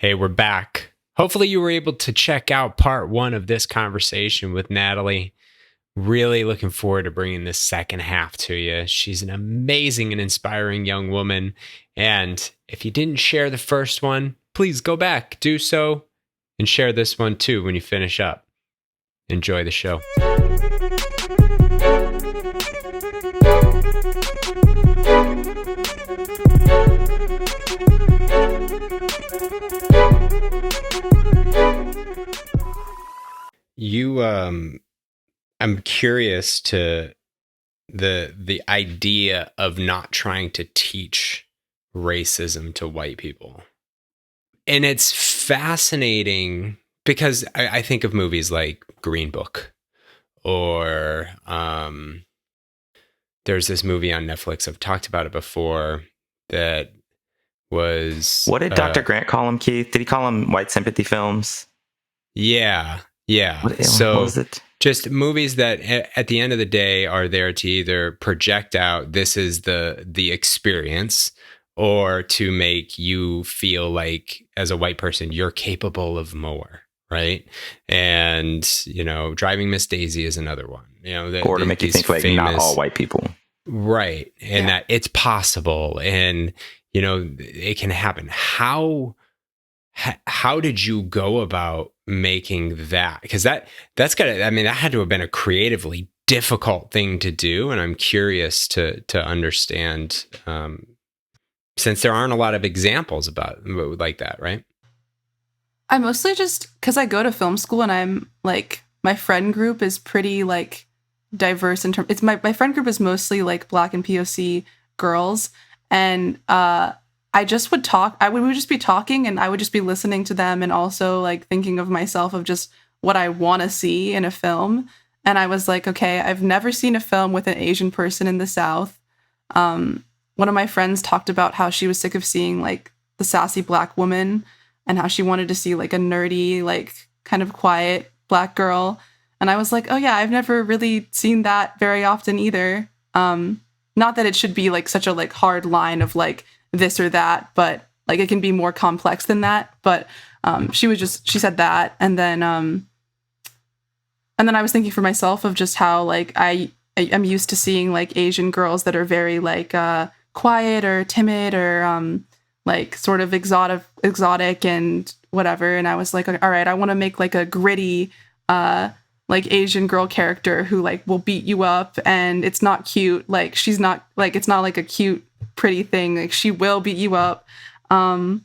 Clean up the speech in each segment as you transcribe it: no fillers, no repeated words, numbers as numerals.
Hey, we're back. Hopefully you were able to check out part 1 of this conversation with Natalie. Really looking forward to bringing this second half to you. She's an amazing and inspiring young woman. And if you didn't share the first one, please go back, do so, and share this one too when you finish up. Enjoy the show. I'm curious to the idea of not trying to teach racism to white people. And it's fascinating because I think of movies like Green Book, or there's this movie on Netflix, I've talked about it before, that was... What did Dr. Grant call them, Keith? Did he call them white sympathy films? Yeah. What was it? Just movies that at the end of the day are there to either project out this is the experience, or to make you feel like as a white person you're capable of more, right? And Driving Miss Daisy is another one. Or to make you think like not all white people, right? And that it's possible, and it can happen. How did you go about making that? Because that had to have been a creatively difficult thing to do, and I'm curious to understand, since there aren't a lot of examples about like that, right? I mostly just because I go to film school, and I'm like, my friend group is pretty like diverse in terms. It's my friend group is mostly like Black and POC girls, and I just would talk. We would just be talking, and I would just be listening to them, and also like thinking of myself of just what I want to see in a film. And I was like, okay, I've never seen a film with an Asian person in the South. One of my friends talked about how she was sick of seeing like the sassy Black woman, and how she wanted to see like a nerdy, like kind of quiet Black girl. And I was like, oh yeah, I've never really seen that very often either. Not that it should be like such a like hard line of like this or that, but like it can be more complex than that. But she said that, and then I was thinking for myself of just how like I'm used to seeing like Asian girls that are very like quiet or timid or like sort of exotic and whatever. And I was like, all right, I want to make like a gritty like Asian girl character who like will beat you up, and it's not cute. Like she's not like, it's not like a cute pretty thing, like she will beat you up. And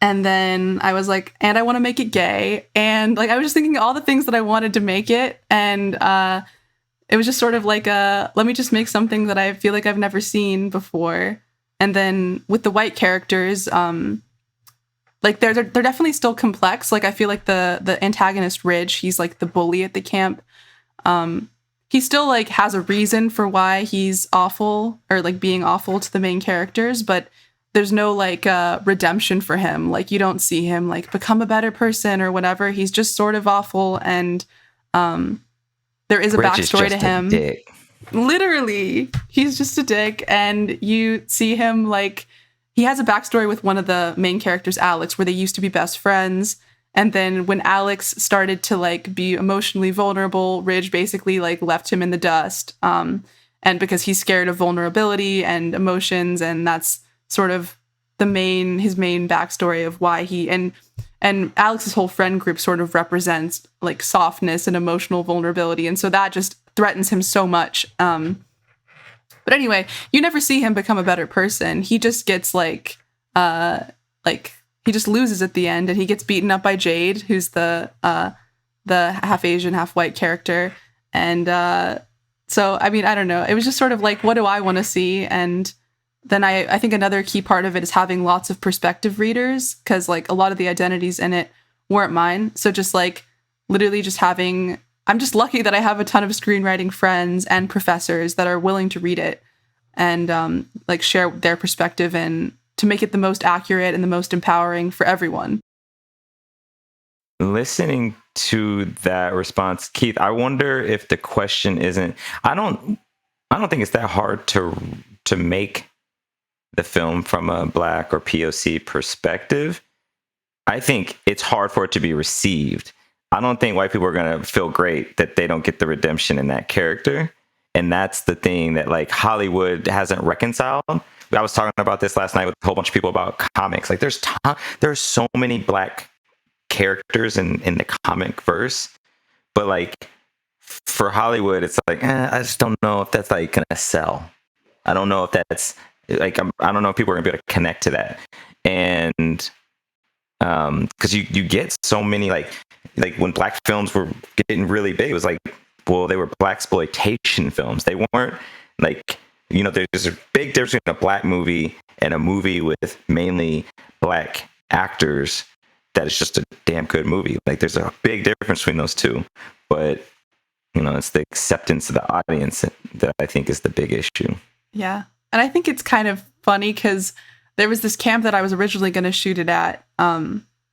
then I was like, and I want to make it gay, and like I was just thinking all the things that I wanted to make it, and it was just sort of like let me just make something that I feel like I've never seen before. And then with the white characters, like they're definitely still complex. Like I feel like the antagonist Ridge, he's like the bully at the camp. He still like has a reason for why he's awful, or like being awful to the main characters, but there's no like redemption for him. Like you don't see him like become a better person or whatever. He's just sort of awful, and there is a Ridge backstory is just to him. A dick. Literally, he's just a dick, and you see him like he has a backstory with one of the main characters, Alex, where they used to be best friends. And then when Alex started to like be emotionally vulnerable, Ridge basically like left him in the dust. And because he's scared of vulnerability and emotions, and that's sort of his main backstory of why he and Alex's whole friend group sort of represents like softness and emotional vulnerability. And so that just threatens him so much. But anyway, you never see him become a better person. He just gets like he just loses at the end, and he gets beaten up by Jade, who's the half Asian, half white character. And so, I mean, I don't know. It was just sort of like, what do I want to see? And then I think another key part of it is having lots of perspective readers, because like a lot of the identities in it weren't mine. So just like literally just I'm just lucky that I have a ton of screenwriting friends and professors that are willing to read it and like share their perspective, and to make it the most accurate and the most empowering for everyone. Listening to that response, Keith, I wonder if the question isn't, I don't think it's that hard to make the film from a Black or POC perspective. I think it's hard for it to be received. I don't think white people are going to feel great that they don't get the redemption in that character. And that's the thing that like Hollywood hasn't reconciled. I was talking about this last night with a whole bunch of people about comics. Like there's so many black characters in the comic verse, but like for Hollywood, it's like, I just don't know if that's like going to sell. I don't know if that's like, I don't know if people are gonna be able to connect to that. And because you get so many like when black films were getting really big, it was like, well, they were black exploitation films. They weren't like, you know, there's a big difference between a black movie and a movie with mainly black actors that is just a damn good movie. Like there's a big difference between those two. But you know, it's the acceptance of the audience that I think is the big issue. Yeah. And I think it's kind of funny because there was this camp that I was originally going to shoot it at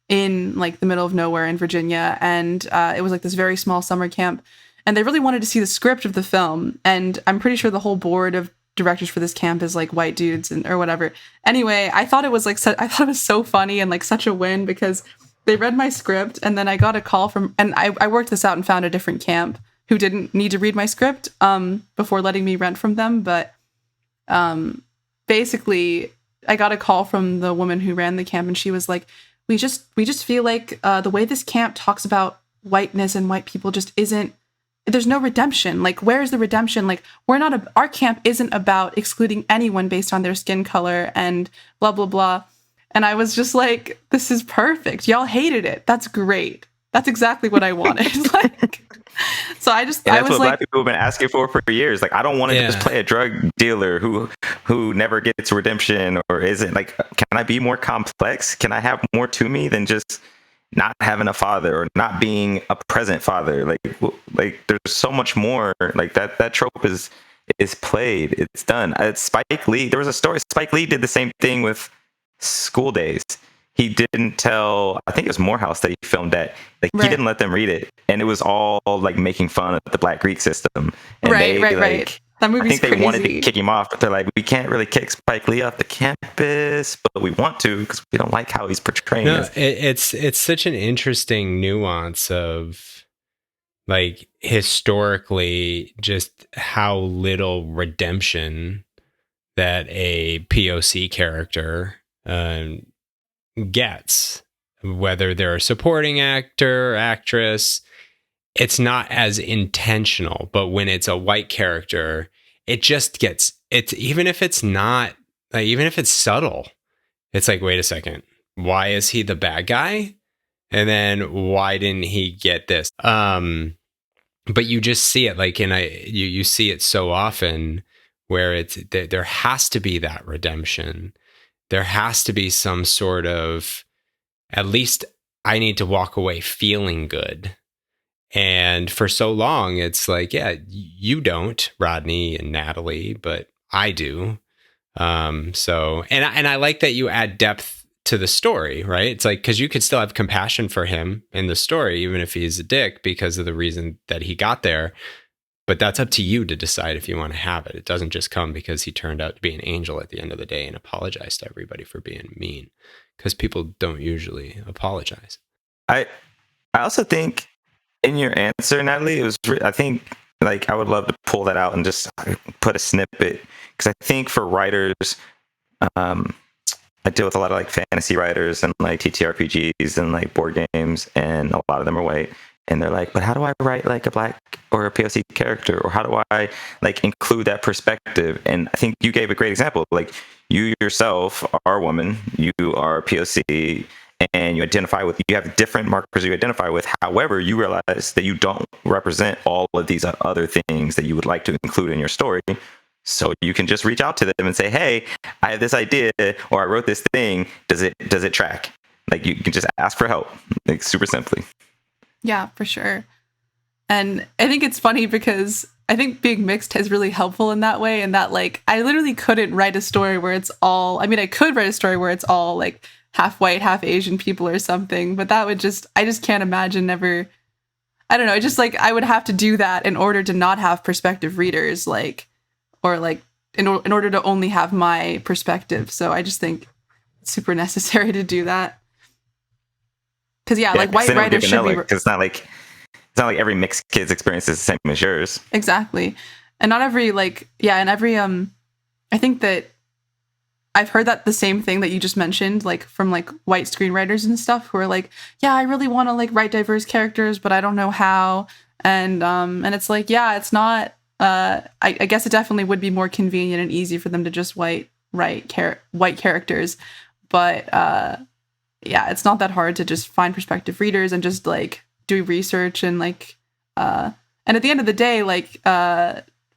in like the middle of nowhere in Virginia. And it was like this very small summer camp. And they really wanted to see the script of the film. And I'm pretty sure the whole board of directors for this camp is like white dudes or whatever. Anyway, I thought it was like, I thought it was so funny and like such a win because they read my script and then I got a call from, and I worked this out and found a different camp who didn't need to read my script before letting me rent from them. But basically I got a call from the woman who ran the camp and she was like, we just feel like the way this camp talks about whiteness and white people just isn't, there's no redemption. Like, where's the redemption? Like, our camp isn't about excluding anyone based on their skin color and blah, blah, blah. And I was just like, this is perfect. Y'all hated it. That's great. That's exactly what I wanted. Like, so I was what like, black people have been asking for years. Like, I don't want to just play a drug dealer who never gets redemption or isn't like, can I be more complex? Can I have more to me than just not having a father or not being a present father? Like there's so much more. Like that trope is played. It's done. Spike Lee. There was a story. Spike Lee did the same thing with School Days. He didn't tell, I think it was Morehouse that he filmed that. Like He didn't let them read it, and it was all like making fun of the Black Greek system. And right. That movie's I think they crazy. wanted to kick him off, but they're like, we can't really kick Spike Lee off the campus, but we want to because we don't like how he's portraying this. It's such an interesting nuance of like historically just how little redemption that a POC character gets, whether they're a supporting actor or actress. It's not as intentional, but when it's a white character, it just gets, it's even if it's not like, even if it's subtle, it's like, wait a second, why is he the bad guy? And then why didn't he get this? But you just see it like you see it so often where there has to be that redemption. There has to be some sort of, at least I need to walk away feeling good. And for so long, it's like, yeah, you don't, Rodney and Natalie, but I do. So, and I like that you add depth to the story, right? It's like, because you could still have compassion for him in the story, even if he's a dick because of the reason that he got there. But that's up to you to decide if you want to have it. It doesn't just come because he turned out to be an angel at the end of the day and apologized to everybody for being mean, because people don't usually apologize. I also think in your answer, Natalie, I think like I would love to pull that out and just put a snippet, because I think for writers, I deal with a lot of like fantasy writers and like TTRPGs and like board games, and a lot of them are white. And they're like, but how do I write like a black or a POC character? Or how do I like include that perspective? And I think you gave a great example. Like, you yourself are a woman, you are a POC, and you have different markers you identify with. However, you realize that you don't represent all of these other things that you would like to include in your story. So you can just reach out to them and say, hey, I have this idea, or I wrote this thing. Does it track? Like, you can just ask for help, like super simply. Yeah, for sure. And I think it's funny because I think being mixed is really helpful in that way. And that, like, I literally couldn't write a story where it's all, I mean, I could write a story where it's all like half white, half Asian people or something, but that would I just can't imagine ever, I don't know. Just like, I would have to do that in order to not have prospective readers, like, or like in order to only have my perspective. So I just think it's super necessary to do that. Because Yeah, like 'cause white they don't writers give should be vanilla, 'cause it's not like every mixed kid's experience is the same as yours. exactly, and not every and every I think that I've heard that the same thing that you just mentioned, like from like white screenwriters and stuff, who are like, yeah, I really want to like write diverse characters, but I don't know how, and it's like, yeah, it's not. I guess it definitely would be more convenient and easy for them to just write white characters, but yeah, it's not that hard to just find prospective readers and just like do research and like and at the end of the day, like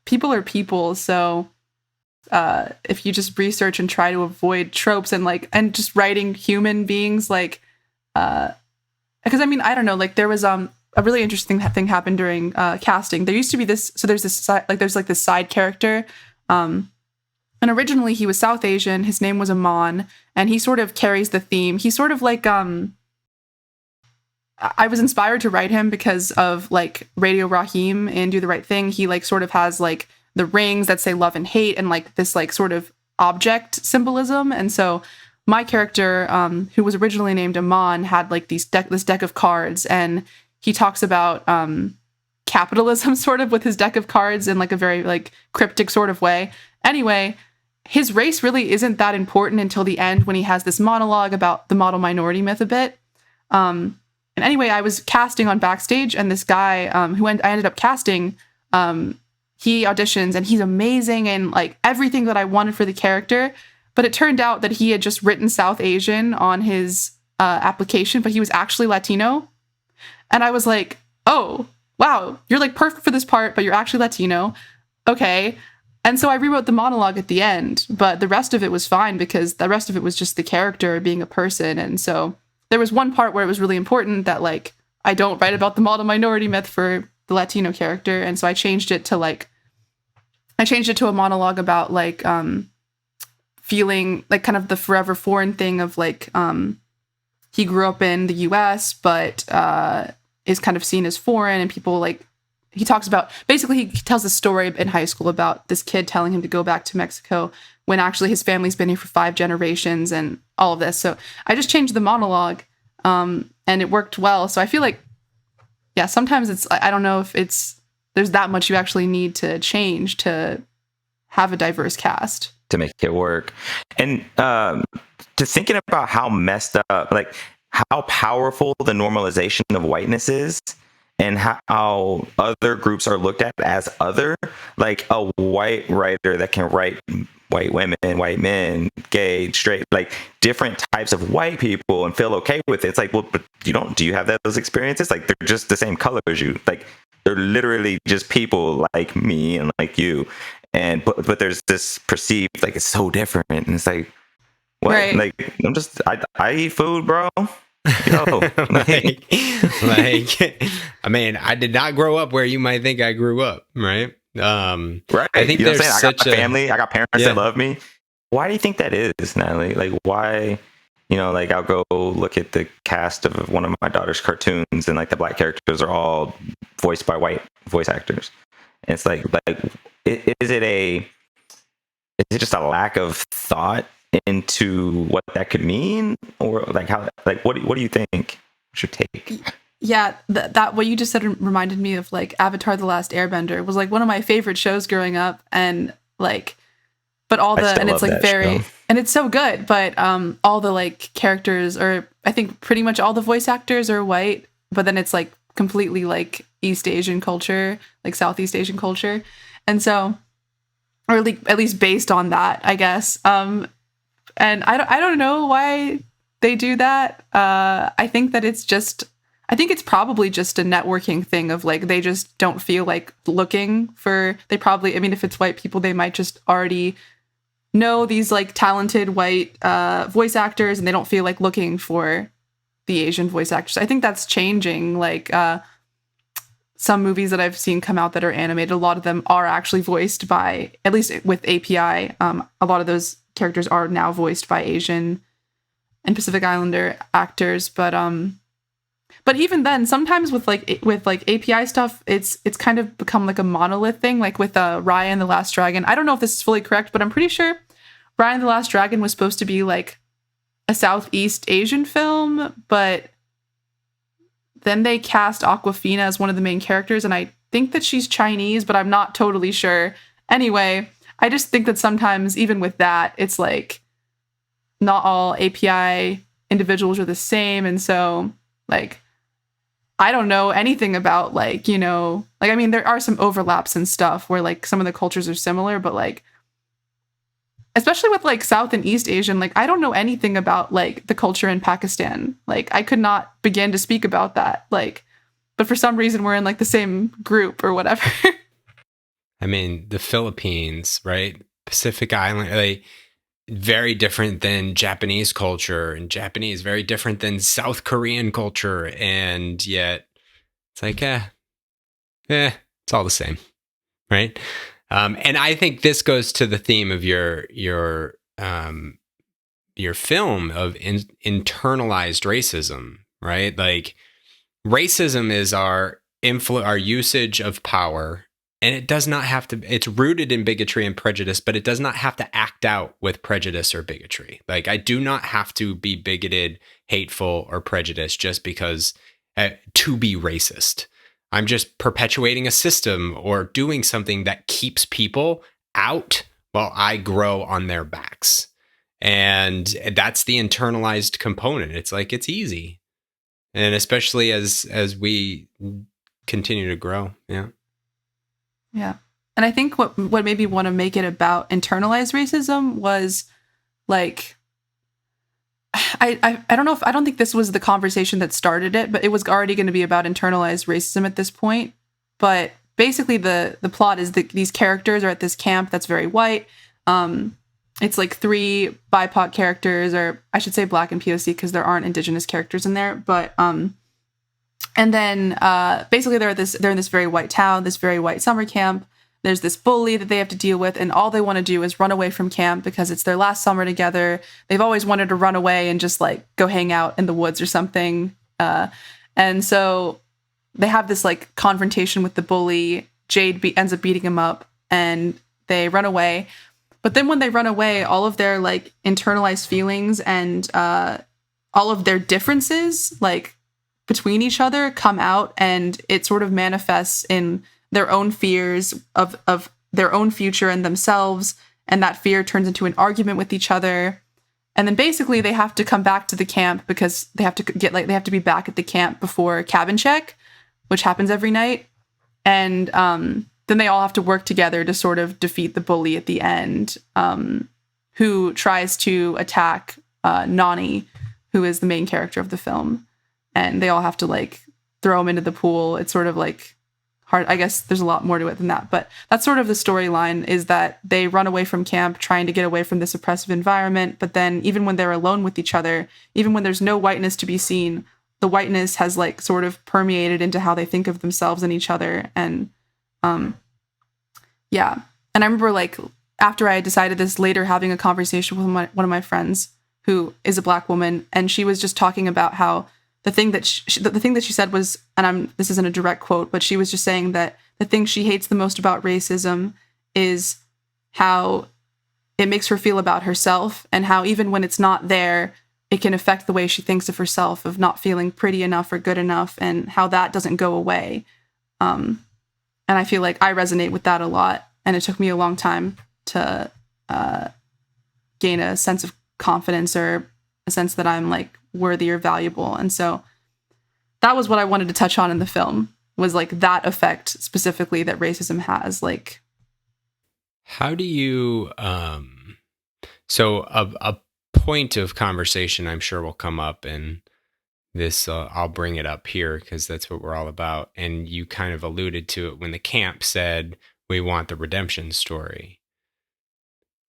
people are people, so if you just research and try to avoid tropes and just writing human beings, like because I mean, I don't know, like there was a really interesting thing happened during casting. There used to be this, so there's this this side character, and originally he was South Asian. His name was Aman, and he sort of carries the theme. He's sort of like I was inspired to write him because of like Radio Raheem and Do the Right Thing. He like sort of has like the rings that say love and hate and like this like sort of object symbolism. And so my character, who was originally named Aman, had like this deck of cards, and he talks about capitalism sort of with his deck of cards in like a very like cryptic sort of way. Anyway, his race really isn't that important until the end when he has this monologue about the model minority myth a bit. And anyway, I was casting on Backstage, and this guy who I ended up casting, he auditions and he's amazing and like everything that I wanted for the character. But it turned out that he had just written South Asian on his application, but he was actually Latino. And I was like, oh, wow, you're like perfect for this part, but you're actually Latino. Okay. And so I rewrote the monologue at the end, but the rest of it was fine because the rest of it was just the character being a person. And so there was one part where it was really important that like I don't write about the model minority myth for the Latino character. And so I changed it to a monologue about like feeling like kind of the forever foreign thing of like he grew up in the US but is kind of seen as foreign, and people like he talks about basically he tells a story in high school about this kid telling him to go back to Mexico when actually his family's been here for 5 generations and all of this. So I just changed the monologue and it worked well. So I feel like, yeah, sometimes it's, I don't know if there's that much you actually need to change to have a diverse cast. To make it work. And to thinking about how messed up, like how powerful the normalization of whiteness is, and how other groups are looked at as other, like a white writer that can write white women, white men, gay, straight, like different types of white people and feel okay with it. It's like, well, but do you have those experiences? Like they're just the same color as you. Like they're literally just people like me and like you. And but there's this perceived like it's so different, and it's like, what? Right. Like I eat food, bro. Yo, like, I mean, I did not grow up where you might think I grew up, right? Right. I think there's I got a family, I got parents that love me. Why do you think that is, Natalie? Like, why? You know, like I'll go look at the cast of one of my daughter's cartoons, and like the black characters are all voiced by white voice actors. And it's like, is it just a lack of thought into what that could mean, or like how, like what do you think? What's your take? Yeah, that what you just said reminded me of like Avatar: The Last Airbender. It was like one of my favorite shows growing up, and like, but all the and it's like very show. And it's so good, but all the like characters, or I think pretty much all the voice actors are white, but then it's like completely like East Asian culture, like Southeast Asian culture, and so, or at least based on that, I guess. And I don't know why they do that. I think it's probably just a networking thing of like, they just don't feel like looking for, I mean, if it's white people, they might just already know these like talented white voice actors, and they don't feel like looking for the Asian voice actors. I think that's changing. Like some movies that I've seen come out that are animated, a lot of them are actually voiced by, at least with API, a lot of those characters are now voiced by Asian and Pacific Islander actors, but even then, sometimes with API stuff, it's kind of become like a monolith thing. Like with Raya and the Last Dragon, I don't know if this is fully correct, but I'm pretty sure Raya and the Last Dragon was supposed to be like a Southeast Asian film, but then they cast Awkwafina as one of the main characters, and I think that she's Chinese, but I'm not totally sure. Anyway, I just think that sometimes, even with that, it's like not all API individuals are the same. And so, like, I don't know anything about, like, you know, like, I mean, there are some overlaps and stuff where, like, some of the cultures are similar, but, like, especially with, like, South and East Asian, like, I don't know anything about, like, the culture in Pakistan. Like, I could not begin to speak about that. Like, but for some reason, we're in, like, the same group or whatever. I mean, the Philippines, right? Pacific Island, like, very different than Japanese culture, and Japanese very different than South Korean culture. And yet it's like, it's all the same. Right. And I think this goes to the theme of your film of internalized racism, right? Like, racism is our usage of power, and it does not have to, it's rooted in bigotry and prejudice, but it does not have to act out with prejudice or bigotry. Like, I do not have to be bigoted, hateful, or prejudiced just because to be racist. I'm just perpetuating a system or doing something that keeps people out while I grow on their backs. And that's the internalized component. It's like, it's easy. And especially as we continue to grow. Yeah. Yeah. And I think what made me want to make it about internalized racism was, like, I don't know if, I don't think this was the conversation that started it, but it was already going to be about internalized racism at this point. But basically the plot is that these characters are at this camp that's very white. It's like 3 BIPOC characters, or I should say Black and POC, because there aren't Indigenous characters in there. But and then basically they're in this very white town, this very white summer camp. There's this bully that they have to deal with, and all they want to do is run away from camp because it's their last summer together. They've always wanted to run away and just, like, go hang out in the woods or something. And so they have this, like, confrontation with the bully. Jade ends up beating him up, and they run away. But then when they run away, all of their, like, internalized feelings and all of their differences, like, between each other come out, and it sort of manifests in their own fears of their own future and themselves. And that fear turns into an argument with each other. And then basically they have to come back to the camp because they have to be back at the camp before cabin check, which happens every night. And then they all have to work together to sort of defeat the bully at the end, who tries to attack Nani, who is the main character of the film. And they all have to, like, throw him into the pool. It's sort of, like, hard. I guess there's a lot more to it than that, but that's sort of the storyline, is that they run away from camp trying to get away from this oppressive environment. But then even when they're alone with each other, even when there's no whiteness to be seen, the whiteness has, like, sort of permeated into how they think of themselves and each other. And yeah. And I remember, like, after I decided this, later having a conversation with one of my friends who is a Black woman, and she was just talking about how the thing that she said was, and this isn't a direct quote, but she was just saying that the thing she hates the most about racism is how it makes her feel about herself, and how even when it's not there, it can affect the way she thinks of herself, of not feeling pretty enough or good enough, and how that doesn't go away. And I feel like I resonate with that a lot, and it took me a long time to gain a sense of confidence, or a sense that I'm, like, worthy or valuable. And so that was what I wanted to touch on in the film, was, like, that effect specifically that racism has. Like, how do you so a point of conversation I'm sure will come up, and this I'll bring it up here because that's what we're all about, and you kind of alluded to it when the camp said we want the redemption story.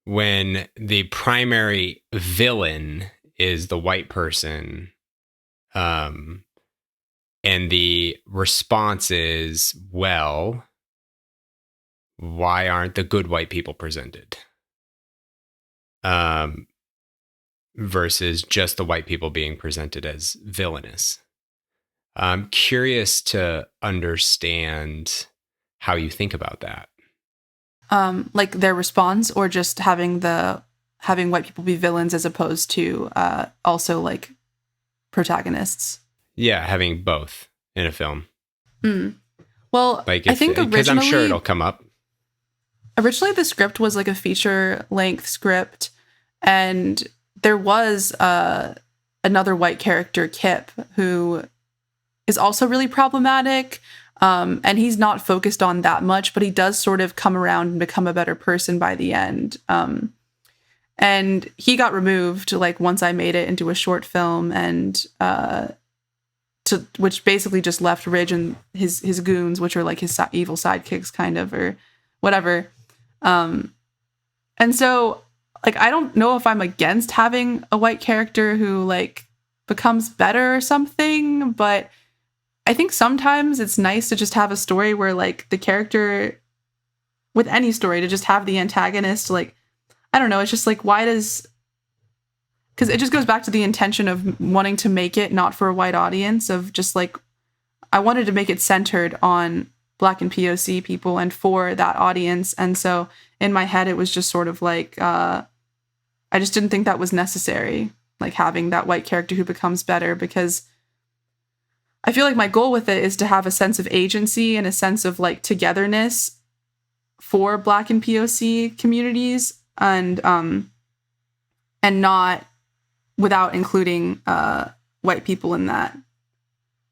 When the primary villain is the white person, and the response is, well, why aren't the good white people presented? Versus just the white people being presented as villainous. I'm curious to understand how you think about that. Like their response, or just having white people be villains as opposed to also, like, protagonists. Yeah, having both. in a film? Well, Like, I think because I'm sure originally it'll come up. the script was like a feature-length script, and there was another white character, Kip, who is also really problematic. And he's not focused on that much, but he does sort of come around and become a better person by the end. And he got removed like once I made it into a short film, and which basically just left Ridge and his goons, which are like his evil sidekicks, kind of, or whatever. And so, like, I don't know if I'm against having a white character who like becomes better or something, but I think sometimes it's nice to just have a story where like the character, with any story, to just have the antagonist, like, I don't know, it's just like, why does, because it just goes back to the intention of wanting to make it not for a white audience, of just like, I wanted to make it centered on Black and POC people and for that audience. And so in my head, it was just sort of like, I just didn't think that was necessary, like having that white character who becomes better, because I feel like my goal with it is to have a sense of agency and a sense of like togetherness for Black and POC communities, and not without including white people in that.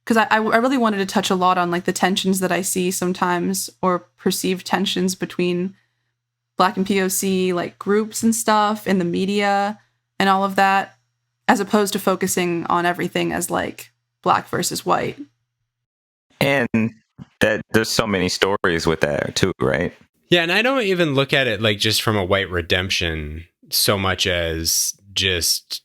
Because I really wanted to touch a lot on like the tensions that I see sometimes, or perceived tensions between Black and POC like groups and stuff in the media and all of that, as opposed to focusing on everything as like Black versus white. And that there's so many stories with that too, right? Yeah, and I don't even look at it like just from a white redemption so much as just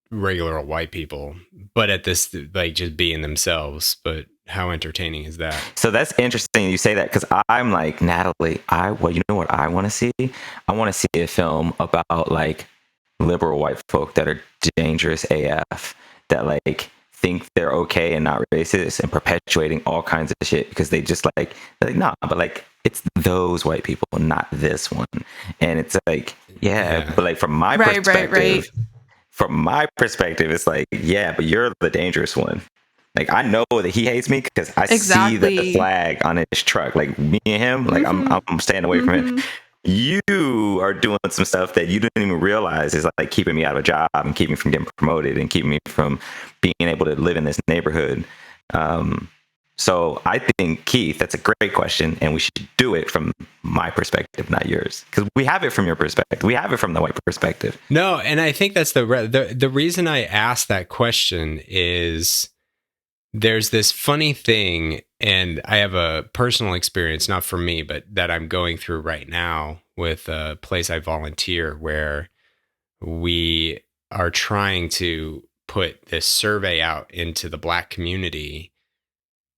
regular white people, but at this, like, just being themselves. But how entertaining is that? So that's interesting you say that, because I'm like, Natalie, you know what I want to see? I want to see a film about like liberal white folk that are dangerous AF, that like think they're okay and not racist and perpetuating all kinds of shit because they're like, nah, but like it's those white people, not this one. And it's like, yeah. But like from my perspective, from my perspective, it's like, yeah, but you're the dangerous one. Like, I know that he hates me because I see the flag on his truck. Like, me and him, like, I'm staying away from him. You are doing some stuff that you didn't even realize is like keeping me out of a job and keeping me from getting promoted and keeping me from being able to live in this neighborhood. So I think, Keith, that's a great question, and we should do it from my perspective, not yours, because we have it from your perspective. We have it from the white perspective. No, and I think that's the reason I asked that question is there's this funny thing, and I have a personal experience, not for me, but that I'm going through right now with a place I volunteer, where we are trying to put this survey out into the Black community,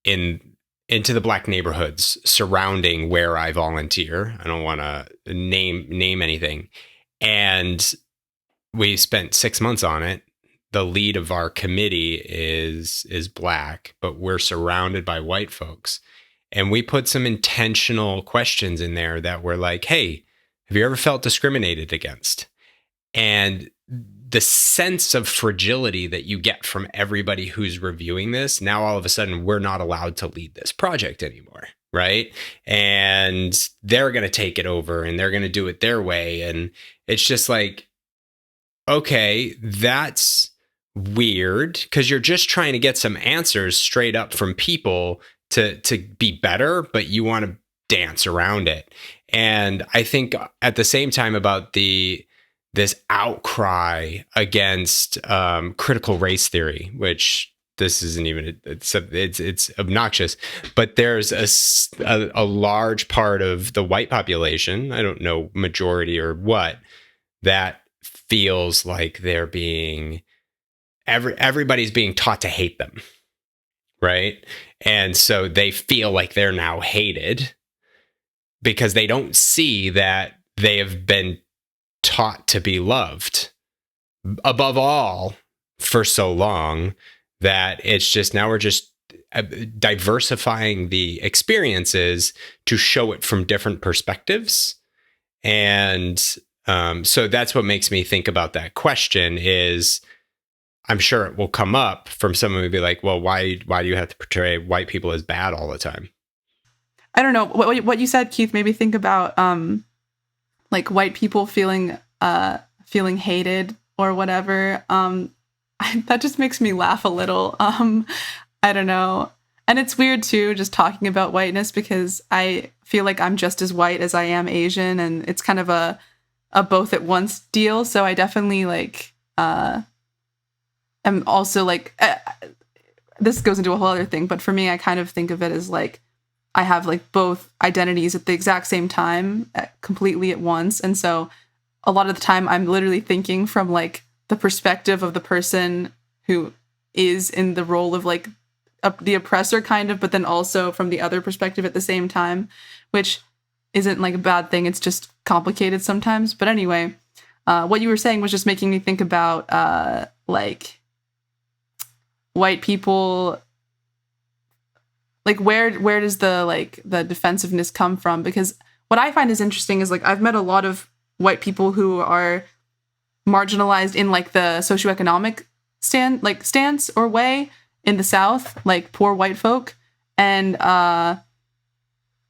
into the Black neighborhoods surrounding where I volunteer. I don't want to name anything. And we spent 6 months on it. The lead of our committee is Black, but we're surrounded by white folks. And we put some intentional questions in there that were like, hey, have you ever felt discriminated against? And the sense of fragility that you get from everybody who's reviewing this, now all of a sudden we're not allowed to lead this project anymore, right? And they're going to take it over and they're going to do it their way. And it's just like, okay, that's weird, because you're just trying to get some answers straight up from people to be better, but you want to dance around it. And I think at the same time about this outcry against critical race theory, which this isn't even, it's obnoxious, but there's a large part of the white population, I don't know majority or what, that feels like they're being, everybody's being taught to hate them, right? And so they feel like they're now hated because they don't see that they have been taught to be loved above all for so long, that it's just, now we're just diversifying the experiences to show it from different perspectives. And so that's what makes me think about that question is, I'm sure it will come up from someone who'd be like, well, why do you have to portray white people as bad all the time? I don't know what you said, Keith, made me think about like white people feeling hated or whatever. That just makes me laugh a little. I don't know. And it's weird too, just talking about whiteness, because I feel like I'm just as white as I am Asian, and it's kind of a both at once deal. So I definitely like am also like this goes into a whole other thing, but for me, I kind of think of it as like I have like both identities at the exact same time, completely at once. And so a lot of the time I'm literally thinking from like the perspective of the person who is in the role of like the oppressor kind of, but then also from the other perspective at the same time, which isn't like a bad thing. It's just complicated sometimes. But anyway, what you were saying was just making me think about like white people. Like where does the defensiveness come from? Because what I find is interesting is like I've met a lot of white people who are marginalized in like the socioeconomic stance or way in the South, like poor white folk. And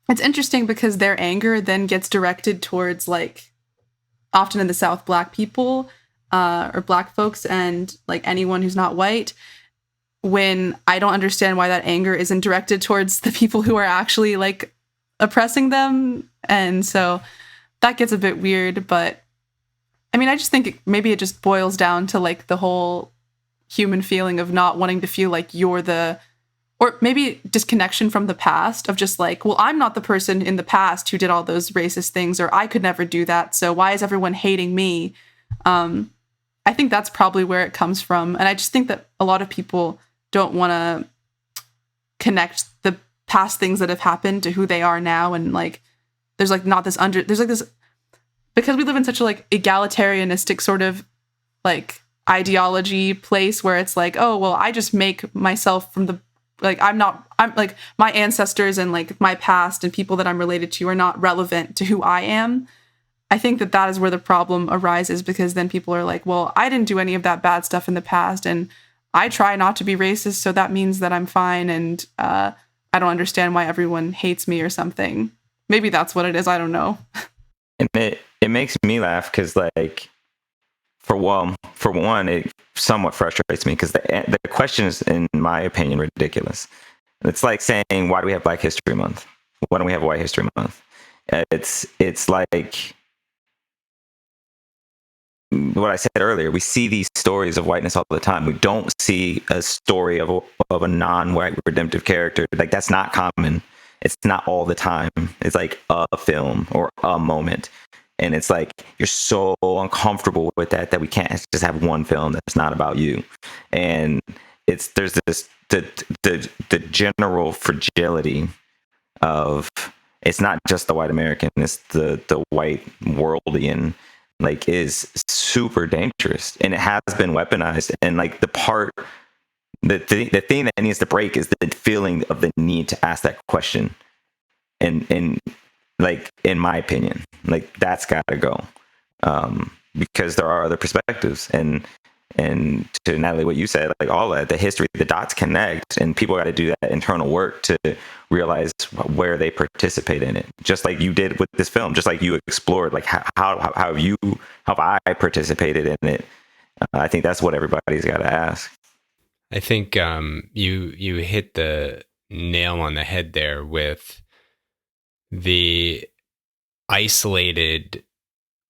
it's interesting because their anger then gets directed towards like often in the South, Black people or Black folks and like anyone who's not white, when I don't understand why that anger isn't directed towards the people who are actually like oppressing them. And so that gets a bit weird, but I mean, I just think maybe it just boils down to like the whole human feeling of not wanting to feel like you're or maybe disconnection from the past of just like, well, I'm not the person in the past who did all those racist things, or I could never do that. So why is everyone hating me? I think that's probably where it comes from. And I just think that a lot of people don't want to connect the past things that have happened to who they are now. And like, there's like not this there's like this, because we live in such a like egalitarianistic sort of like ideology place where it's like, oh, well, I just make myself from the, like, I'm like my ancestors and like my past and people that I'm related to are not relevant to who I am. I think that is where the problem arises, because then people are like, well, I didn't do any of that bad stuff in the past, and I try not to be racist, so that means that I'm fine, and I don't understand why everyone hates me or something. Maybe that's what it is. I don't know. And it makes me laugh because, like, for one, it somewhat frustrates me because the question is, in my opinion, ridiculous. It's like saying, why do we have Black History Month? Why don't we have White History Month? It's like what I said earlier. We see these stories of whiteness all the time. We don't see a story of a non-white redemptive character. Like, that's not common. It's not all the time. It's like a film or a moment. And it's like, you're so uncomfortable with that we can't just have one film that's not about you. And there's this, the general fragility of, it's not just the white American, it's the white worldian, like, is super dangerous, and it has been weaponized. And like the thing that needs to break is the feeling of the need to ask that question. And like, in my opinion, like, that's got to go, because there are other perspectives. And to Natalie, what you said, like, all that, the history, the dots connect, and people got to do that internal work to realize where they participate in it. Just like you did with this film, just like you explored, like, how have I participated in it? I think that's what everybody's got to ask. I think you hit the nail on the head there with the isolated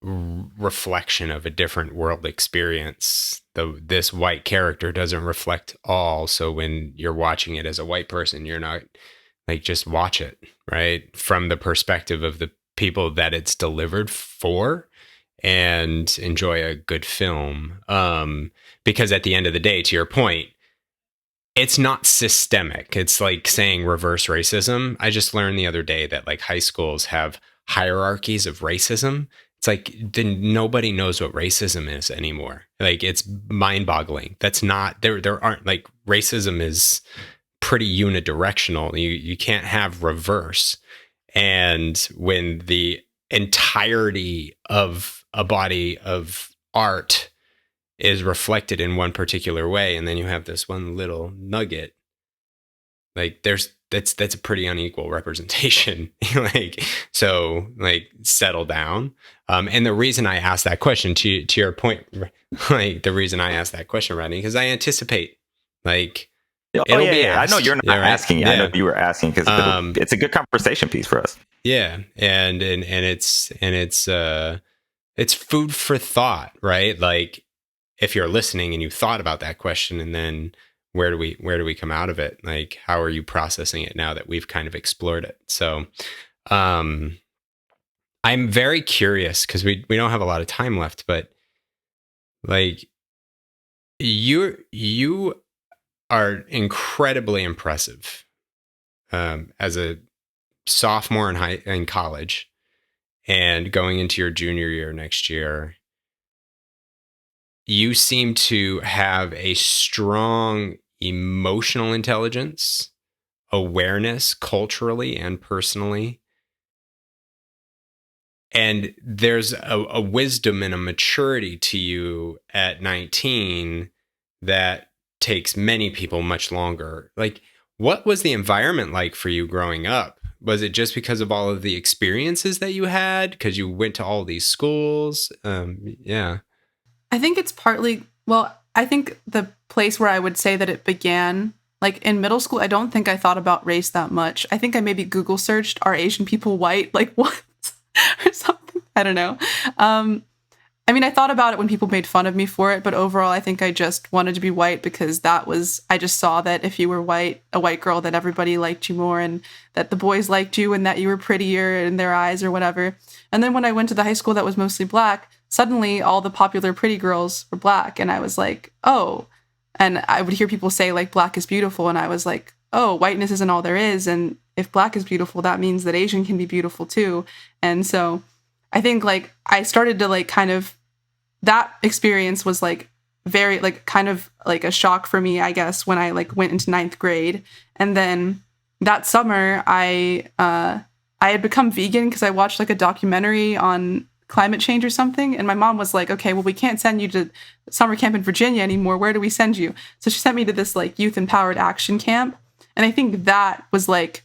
reflection of a different world experience. This white character doesn't reflect all. So when you're watching it as a white person, you're not like, just watch it, right? From the perspective of the people that it's delivered for, and enjoy a good film. Because at the end of the day, to your point, it's not systemic. It's like saying reverse racism. I just learned the other day that like high schools have hierarchies of racism. It's like, then nobody knows what racism is anymore. Like, it's mind-boggling. That's not, there aren't, like, racism is pretty unidirectional. You can't have reverse. And when the entirety of a body of art is reflected in one particular way, and then you have this one little nugget. Like that's a pretty unequal representation. Like, so like settle down. And the reason I asked that question, to your point, like the reason I asked that question, Rodney, because I anticipate like it'll be asked. I know you're not asking. Yeah. I know you were asking because it's a good conversation piece for us. Yeah, and it's food for thought, right? Like if you're listening and you thought about that question, and then where do we come out of it? Like, how are you processing it now that we've kind of explored it? So I'm very curious, because we don't have a lot of time left, but like you are incredibly impressive as a sophomore in college and going into your junior year next year. You seem to have a strong emotional intelligence, awareness culturally and personally. And there's a wisdom and a maturity to you at 19 that takes many people much longer. Like, what was the environment like for you growing up? Was it just because of all of the experiences that you had? Because you went to all these schools? Yeah. I think it's partly, well, I think the place where I would say that it began, like in middle school, I don't think I thought about race that much. I think I maybe Google searched, are Asian people white? Like what? Or something. I don't know. I mean, I thought about it when people made fun of me for it, but overall, I think I just wanted to be white because I just saw that if you were white, a white girl, that everybody liked you more and that the boys liked you and that you were prettier in their eyes or whatever. And then when I went to the high school that was mostly Black, suddenly all the popular pretty girls were Black. And I was like, oh, and I would hear people say like, Black is beautiful. And I was like, oh, whiteness isn't all there is. And if Black is beautiful, that means that Asian can be beautiful too. And so I think like I started to like kind of, that experience was like very like kind of like a shock for me, I guess, when I like went into 9th grade. And then that summer I had become vegan because I watched like a documentary on climate change or something. And my mom was like, okay, well, we can't send you to summer camp in Virginia anymore. Where do we send you? So she sent me to this like youth empowered action camp. And I think that was like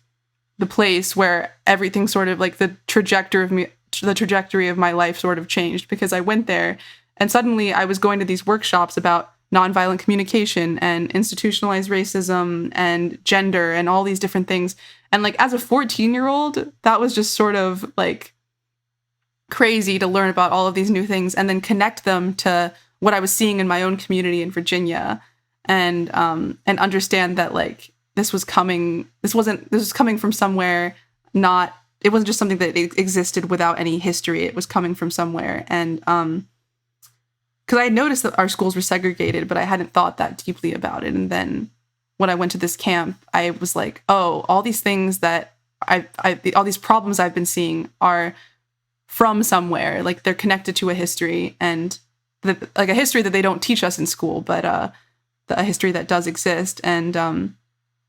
the place where everything sort of like the trajectory of my life sort of changed, because I went there and suddenly I was going to these workshops about nonviolent communication and institutionalized racism and gender and all these different things. And like as a 14-year-old, that was just sort of like crazy to learn about all of these new things and then connect them to what I was seeing in my own community in Virginia, and understand that like this was coming from somewhere, not, it wasn't just something that existed without any history. It was coming from somewhere. And because I had noticed that our schools were segregated, but I hadn't thought that deeply about it. And then when I went to this camp, I was like, oh, all these things that all these problems I've been seeing are from somewhere. Like they're connected to a history, and like a history that they don't teach us in school, but a history that does exist. And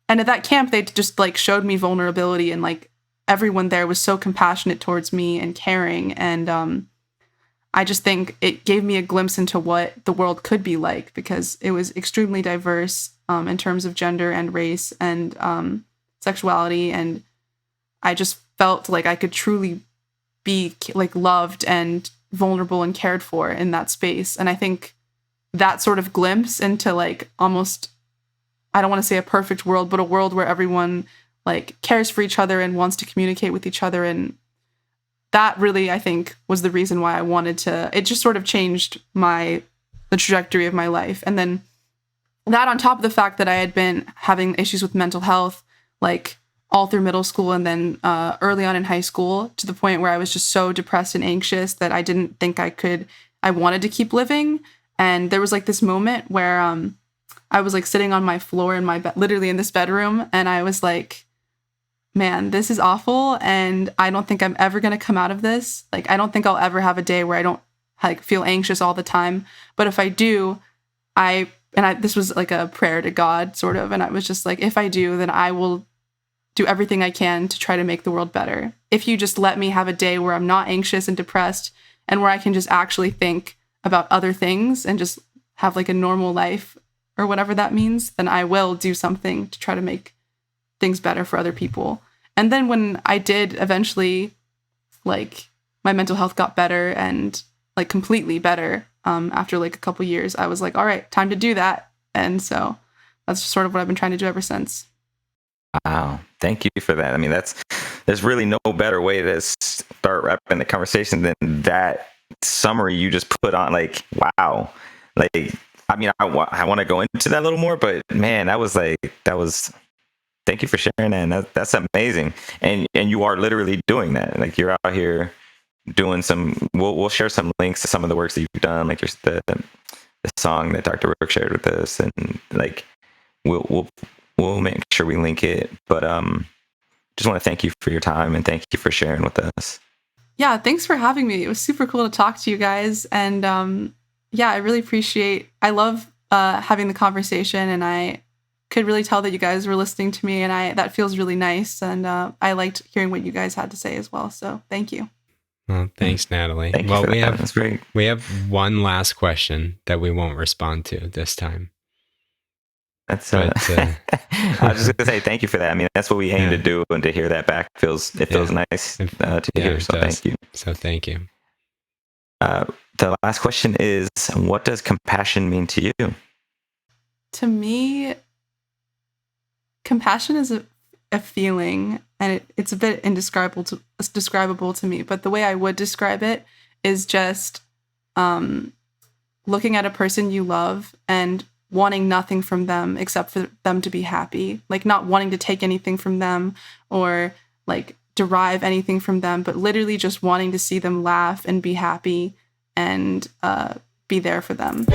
at that camp, they just like showed me vulnerability, and like everyone there was so compassionate towards me and caring. And I just think it gave me a glimpse into what the world could be like, because it was extremely diverse in terms of gender and race and sexuality. And I just felt like I could truly be like loved and vulnerable and cared for in that space. And I think that sort of glimpse into like almost, I don't want to say a perfect world, but a world where everyone like cares for each other and wants to communicate with each other. And that really, I think, was the reason why I wanted to, it just sort of changed the trajectory of my life. And then that on top of the fact that I had been having issues with mental health, like all through middle school and then early on in high school, to the point where I was just so depressed and anxious that I didn't think I wanted to keep living. And there was like this moment where I was like sitting on my floor in my bed, literally in this bedroom. And I was like, man, this is awful. And I don't think I'm ever going to come out of this. Like, I don't think I'll ever have a day where I don't like feel anxious all the time. But if I do, this was like a prayer to God sort of. And I was just like, if I do, then I will do everything I can to try to make the world better. If you just let me have a day where I'm not anxious and depressed and where I can just actually think about other things and just have like a normal life or whatever that means, then I will do something to try to make things better for other people. And then when I did eventually, like, my mental health got better and like completely better after like a couple years, I was like, all right, time to do that. And so that's just sort of what I've been trying to do ever since. Wow. Thank you for that. I mean, there's really no better way to start wrapping the conversation than that summary you just put on. Like, wow. Like, I mean, I want to go into that a little more, but man, that was, thank you for sharing that. And that's amazing. And you are literally doing that. Like, you're out here doing we'll share some links to some of the works that you've done, like the song that Dr. Rook shared with us, and like we'll make sure we link it. But just want to thank you for your time and thank you for sharing with us. Yeah, thanks for having me. It was super cool to talk to you guys, and I really I love having the conversation, and I could really tell that you guys were listening to me, and that feels really nice, and I liked hearing what you guys had to say as well. So thank you. Well, thanks, Natalie. Thank you for that. That's great. We have one last question that we won't respond to this time. That's I was just gonna say thank you for that. I mean, that's what we aim to do, and to hear that back feels nice to hear. So thank you. So thank you. The last question is, what does compassion mean to you? To me, compassion is a feeling, and it's a bit indescribable to me. But the way I would describe it is just looking at a person you love and wanting nothing from them except for them to be happy. Like, not wanting to take anything from them or like derive anything from them, but literally just wanting to see them laugh and be happy and be there for them.